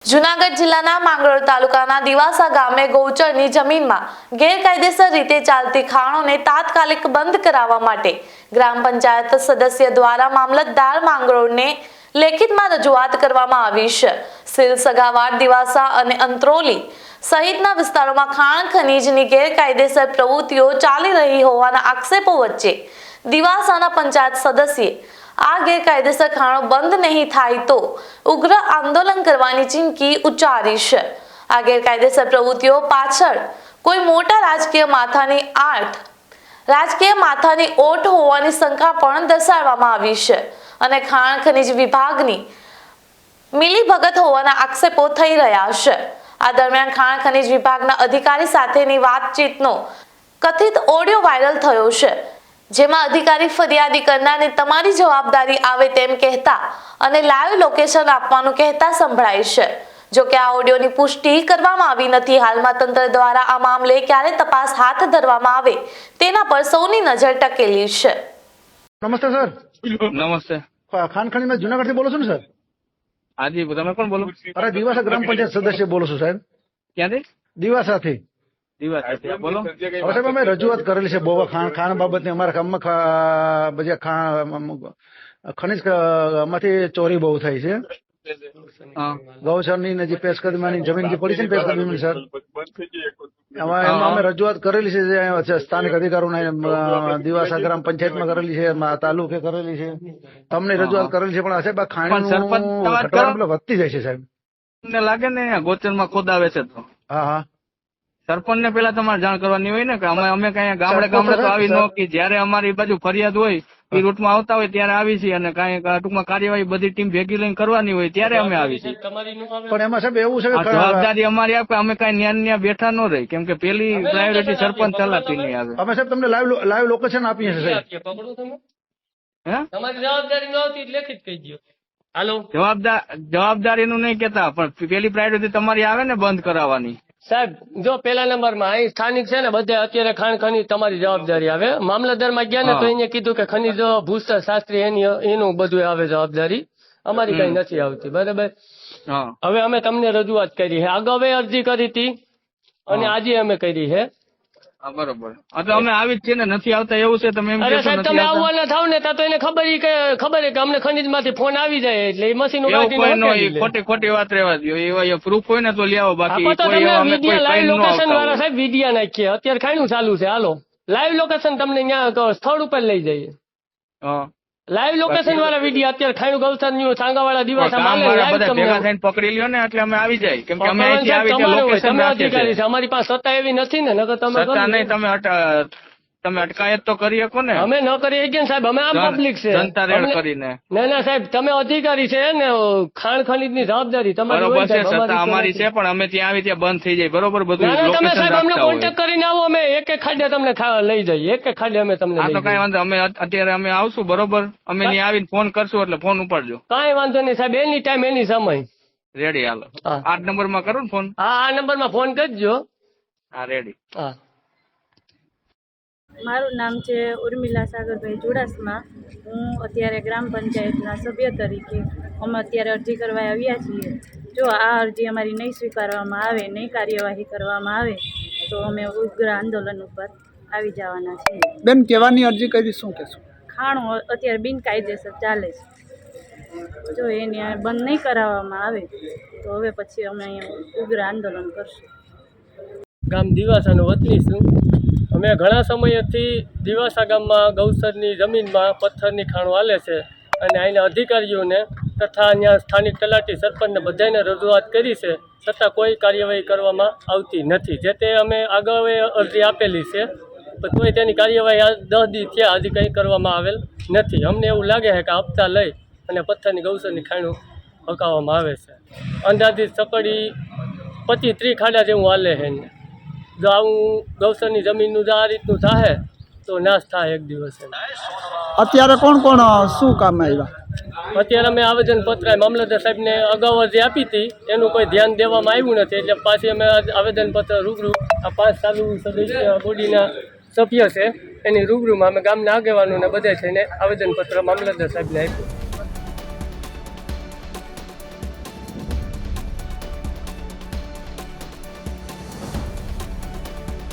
જૂનાગઢ જિલ્લાના માંગરોળ તાલુકાના દિવાસા ગામે ગૌચરની જમીનમાં ગેરકાયદેસર રીતે ચાલતી ખાણોને તાત્કાલિક બંધ કરાવવા માટે ગ્રામ પંચાયત સદસ્ય દ્વારા મામલતદાર માંગરોળને લેખિતમાં રજૂઆત કરવામાં આવી છે। સિલ સગાવાડ દિવાસા અને અંત્રોલી સહિતના વિસ્તારોમાં ખાણ ખનીજની ગેરકાયદેસર પ્રવૃત્તિઓ ચાલી રહી હોવાના આક્ષેપો વચ્ચે દિવાસાના પંચાયત સદસ્યે આ ગેરકાયદેસર ખાણો બંધ નહીં થાય તો ઉગ્ર આંદોલન કરવાની ચીમકી ઉચ્ચારી છે। આ ગેરકાયદેસર પ્રવૃત્તિઓ પાછળ કોઈ મોટા રાજકીય માથાની ઓટ હોવાની શંકા પણ દર્શાવવામાં આવી છે અને ખાણ ખનીજ વિભાગની મિલીભગત હોવાના આક્ષેપો થઈ રહ્યા છે। આ દરમિયાન ખાણ ખનીજ વિભાગના અધિકારી સાથેની વાતચીતનો કથિત ઓડિયો વાયરલ થયો છે, જેમાં અધિકારી ફરિયાદી કરનારને તમારી જવાબદારી આવે તેમ કહેતા અને લાઈવ લોકેશન આપવાનું કહેતા સંભળાય છે। જો કે આ ઓડિયોની પુષ્ટિ કરવામાં આવી નથી। હાલમાં તંત્ર દ્વારા આ મામલે ક્યારે તપાસ હાથ ધરવામાં આવે તેના પર સૌની નજર ટકેલી છે। નમસ્તે સર। નમસ્તે। ખાન ખનીજ માં જુનાગઢ થી બોલો છો ને સર? હાજી, તમે કોણ બોલો? અરે દિવાસા ગ્રામ પંચાયત સદસ્ય બોલો છું સાહેબ। ક્યાંથી? દિવાસા થી। દિવાસા બોલો। સાહેબ અમે રજૂઆત કરેલી છે બહુ ખાણ બાબતની। અમારા ગામમાં બધી ખનીજ માંથી ચોરી બહુ થાય છે। ગૌચરની જે પેશકદમાની જમીન જે પડી છે ને પેશકદમી સર, એમાં અમે રજૂઆત કરેલી છે સ્થાનિક અધિકારીઓને, દિવાસા ગ્રામ પંચાયતમાં કરેલી છે, તાલુકે કરેલી છે, તમને રજૂઆત કરેલી છે, પણ સાહેબ ખાણ વધતી જાય છે સાહેબ। તમને લાગે ને ગોચરમાં ખોદાવે છે તો હા સરપંચ ને પેલા તમારે જાણ કરવાની હોય ને કે અમે કઈ ગામડે તો આવી ન કે જયારે અમારી બાજુ ફરિયાદ હોય એ રૂટમાં આવતા હોય ત્યારે આવી છીએ અને કઈ ટૂંકમાં કાર્યવાહી બધી ટીમ ભેગી લઈને કરવાની હોય ત્યારે અમે આવી છીએ। પણ એમાં સાહેબ એવું છે કે જવાબદારી અમારી આપે, અમે કઈ ન્યા બેઠા ન રહી, કેમ કે પેલી પ્રાયોરિટી સરપંચ ચલાતી નહીં આવે। અમે સાહેબ તમને લાઈવ લોકેશન આપીએ છીએ સાહેબ। તમારી જવાબદારી ન હતી લેખિત કહી દો। હાલો, જવાબદારી નું નહીં કેતા, પણ પેલી પ્રાયોરિટી તમારી આવે ને બંધ કરાવવાની। સાહેબ જો પેલા નંબરમાં અહીં સ્થાનિક છે ને બધે અત્યારે ખાણ ખનીજ તમારી જવાબદારી આવે। મામલતદાર માં ગયા ને તો એને કીધું કે ખનીજ ભૂસ્તર શાસ્ત્રી એનું બધું આવે જવાબદારી, અમારી કઈ નથી આવતી, બરાબર। હવે અમે તમને રજૂઆત કરી છે, અગાઉ અરજી કરી હતી અને આજે અમે કરી છે, બરોબર। એટલે અમે આવી જ છે ને, નથી આવતા એવું છે તમે એમ? અરે સાહેબ તમે આવવાના થાવ ને તો એને ખબર કે અમને ખનીજ માંથી ફોન આવી જાય એટલે એ મશીન ખોટી વાત રહેવા દો, એવા પ્રૂફ હોય ને તો લઈ આવો, બાકી લાઈવ લોકેશન વાળા સાહેબ વિડિયા નાખીએ, અત્યારે ખાણું ચાલુ છે, હાલો લાઈવ લોકેશન તમને ત્યાં સ્થળ ઉપર લઈ જઈએ। લાઈવ લોકેશન વાળા વિડિયા અત્યારે ખાણું ગૌચર નું સાંગાવાળા દિવસ ભેગા થઈને પકડી લ્યો ને એટલે અમે આવી જાય, કેમ કે અમે અહીંથી આવી લોકેશન અધિકારી છે, અમારી પાસે સત્તા એવી નથી ને, નકર તમે તમે અટકાયત તો કરી શકો ને। અમે ન કરી શકીએ સાહેબ, અમે આમ પબ્લિક છે, જનતા રેડ કરીને। ના સાહેબ તમે અધિકારી છે ને, ખાણ ખનીજ ની જવાબદારી તમારી બરોબર છે, સત્તા અમારી છે, પણ અમે ત્યાં આવી ત્યાં બંધ થઈ જાય, બરોબર બધું તમે સાહેબ અમને કોન્ટેક્ટ કરીને આવો, અમે એક ખાડે તમને લઈ જઈએ, એક ખાડે અમે તમને તો કઈ વાંધો, અમે અત્યારે અમે આવશું, બરોબર, અમે ત્યાં આવીને ફોન કરશું એટલે ફોન ઉપાડજો। કઈ વાંધો નહીં સાહેબ, એની ટાઈમ એની સમય રેડી, હાલો 8 નંબર માં કરું ને ફોન? હા, આ નંબર માં ફોન કરજો। હા રેડી। હા, મારું નામ છે ઉર્મિલા સાગરભાઈ ચુડાસમા। હું અત્યારે ગ્રામ પંચાયતના સભ્ય તરીકે અમે અત્યારે અરજી કરવા આવ્યા છીએ। જો આ અરજી અમારી નહીં સ્વીકારવામાં આવે, નહીં કાર્યવાહી કરવામાં આવે તો અમે ઉગ્ર આંદોલન ઉપર આવી જવાના છીએ। બેન કહેવાની અરજી કરી શું કહેશું? ખાણો અત્યારે બિનકાયદેસર ચાલે છે, જો એને બંધ નહીં કરાવવામાં આવે તો હવે પછી અમે અહીંયા ઉગ્ર આંદોલન કરશું। ગામ દિવાસાનો વતની છું। અમે ઘણા સમયથી દિવાસા ગામમાં ગૌચરની જમીનમાં પથ્થરની ખાણો હાલે છે અને અહીંના અધિકારીઓને તથા અહીંયા સ્થાનિક તલાટી સરપંચને બધાને રજૂઆત કરી છે, છતાં કોઈ કાર્યવાહી કરવામાં આવતી નથી। જે તે અમે અગાઉ અરજી આપેલી છે, પણ તોય તેની કાર્યવાહી 10 દી થયા હજી કંઈ કરવામાં આવેલ નથી। અમને એવું લાગે છે કે હપ્તા લઈ અને પથ્થરની ગૌચરની ખાણું હકાવવામાં આવે છે। અંદાજિત સકડી 25-30 ખાડા જેવું હાલે છે। જો આવું ગૌચરની જમીનનું જો આ રીતનું થાય તો નાશ થાય એક દિવસે। અત્યારે કોણ કોણ શું કામ આવ્યા? અત્યારે અમે આવેદનપત્ર મામલતદાર સાહેબને અગાઉ અરજી આપી હતી, એનું કોઈ ધ્યાન દેવામાં આવ્યું નથી, એટલે પાછી અમે આવેદનપત્ર રૂબરૂ આ 5 ચાલુ સદસ્ય બોડીના સભ્ય છે એની રૂબરૂમાં અમે ગામના આગેવાનોને બધે થઈને આવેદનપત્ર મામલતદાર સાહેબને આપ્યું।